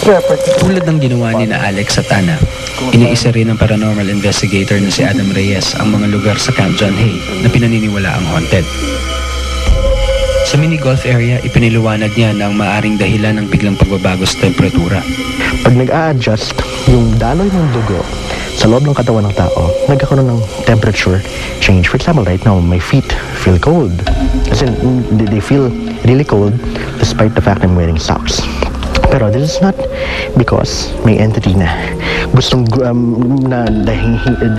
Tulad ng ginawa ni na Alex at Ana, iniisa rin ng paranormal investigator na si Adam Reyes ang mga lugar sa Camp John Hay na pinaniniwala ang haunted. Sa mini-golf area, ipiniliwanag niya na ang maaring dahilan ng biglang pagbabago sa temperatura. Pag nag-a-adjust yung daloy ng dugo sa loob ng katawan ng tao, nagkakaroon ng temperature change. For example, right now, my feet feel cold. As in, they feel really cold despite the fact I'm wearing socks. Pero this is not because may entity na gustong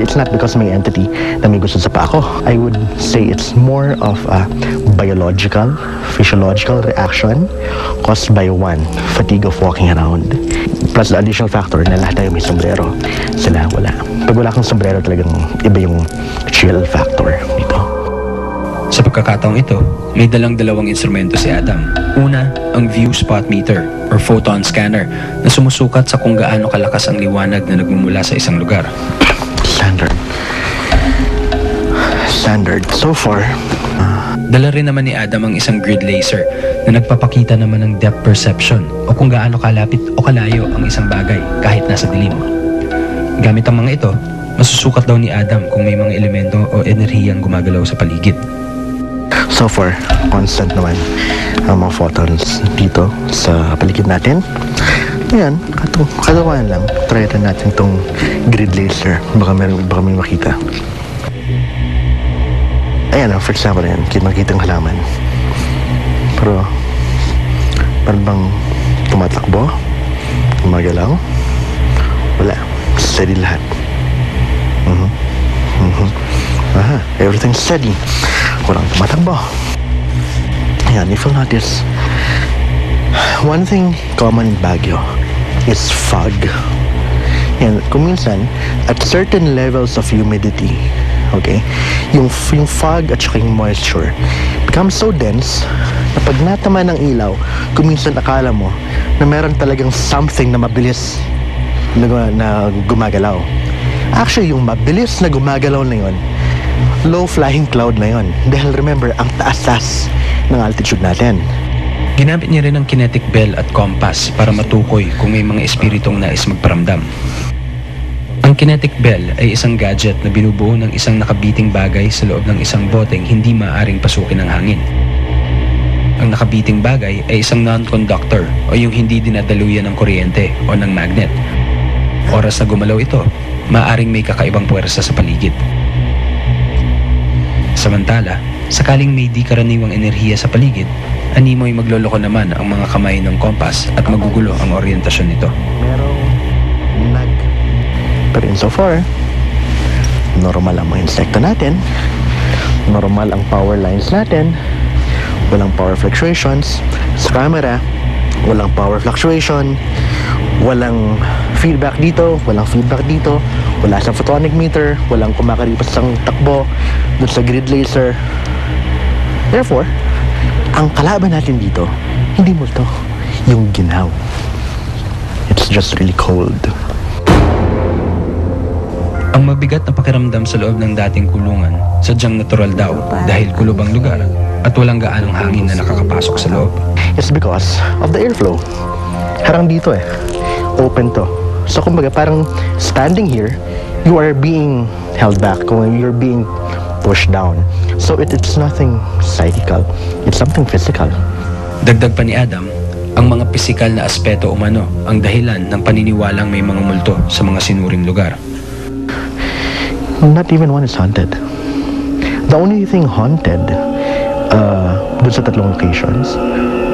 it's not because may entity na may gusto sa pa ako. I would say it's more of a biological, physiological reaction caused by one, fatigue of walking around. Plus the additional factor na lahat tayo may sombrero. Sila wala. Pag wala kang sombrero, talagang iba yung chill factor dito. Sa pagkakataong ito, may dalawang instrumento si Adam. Una, ang view spot meter or photon scanner na sumusukat sa kung gaano kalakas ang liwanag na nagmumula sa isang lugar. Standard. So far. Dala rin naman ni Adam ang isang grid laser na nagpapakita naman ng depth perception o kung gaano kalapit o kalayo ang isang bagay kahit nasa dilim. Gamit ang mga ito, masusukat daw ni Adam kung may mga elemento o enerhiyang gumagalaw sa paligid. So far, constant naman ang mga photons dito sa paligid natin. Ayan, katawanan lang. Try natin itong grid laser. Baka may makita. Ayan, for example, yan. Nakita ng halaman. Pero, parang bang tumatakbo? Gumagalaw? Wala. Steady lahat. Everything's steady. Walang tumatakbo. Ayan, if you'll notice, one thing common in Baguio is fog. Yan, kung minsan, at certain levels of humidity, okay, yung fog at saka yung moisture becomes so dense na pag natama ng ilaw, kung minsan akala mo na meron talagang something na mabilis na gumagalaw. Actually, yung mabilis na gumagalaw na yun, low-flying cloud na yun. Dahil remember, ang taas-taas ng altitude natin. Ginamit niya rin ang kinetic bell at compass para matukoy kung may mga espiritong nais magparamdam. Ang kinetic bell ay isang gadget na binubuo ng isang nakabiting bagay sa loob ng isang boteng hindi maaaring pasukin ng hangin. Ang nakabiting bagay ay isang non-conductor o yung hindi dinadaluyan ng kuryente o ng magnet. Oras na gumalaw ito, maaaring may kakaibang puwersa sa paligid. Samantala, sakaling may di karaniwang enerhiya sa paligid, animoy magloloko naman ang mga kamay ng kompas at magugulo ang oryentasyon nito. Pero insofar, normal ang mga insekto natin, normal ang power lines natin, walang power fluctuations sa camera, walang power fluctuation, walang feedback dito, walang feedback dito, wala sa photonic meter, walang kumakaripas ng takbo dun sa grid laser. Therefore, ang kalaban natin dito, hindi multo, yung ginaw. It's just really cold. Ang mabigat na pakiramdam sa loob ng dating kulungan, sadyang natural daw dahil kulob ang lugar at walang gaanong hangin na nakakapasok sa loob. It's because of the airflow. Harang dito open to. So kumbaga parang standing here, you are being held back, you're being pushed down. So it's nothing psychical, it's something physical. Dagdag pa ni Adam, ang mga pisikal na aspeto umano ang dahilan ng paniniwalang may mga multo sa mga sinuring lugar. Not even one is haunted. The only thing haunted dun sa tatlong locations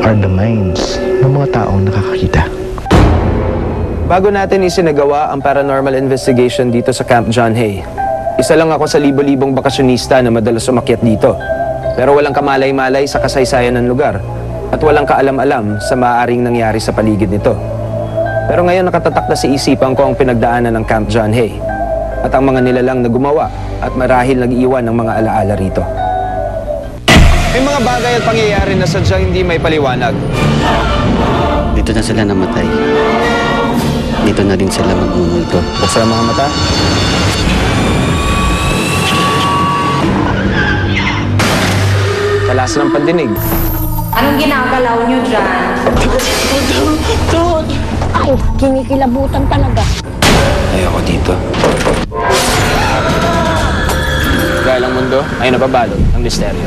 are the minds ng mga taong nakakakita. Bago natin isinagawa ang paranormal investigation dito sa Camp John Hay, isa lang ako sa libo-libong bakasyonista na madalas umakyat dito. Pero walang kamalay-malay sa kasaysayan ng lugar at walang kaalam-alam sa maaaring nangyari sa paligid nito. Pero ngayon nakatatak na sa isipan ko ang pinagdaanan ng Camp John Hay at ang mga nilalang na gumawa at marahil nag-iwan ng mga alaala rito. May mga bagay at pangyayari na sadyang hindi may paliwanag. Dito na sila namatay. Dito na din sila magmumulto. Basta ang mga mata. Talas ng pandinig. Anong ginagalaw nyo dyan? Naku, kinikilabutan talaga. Ayoko dito. Galang mundo ay nababalot ng misteryo.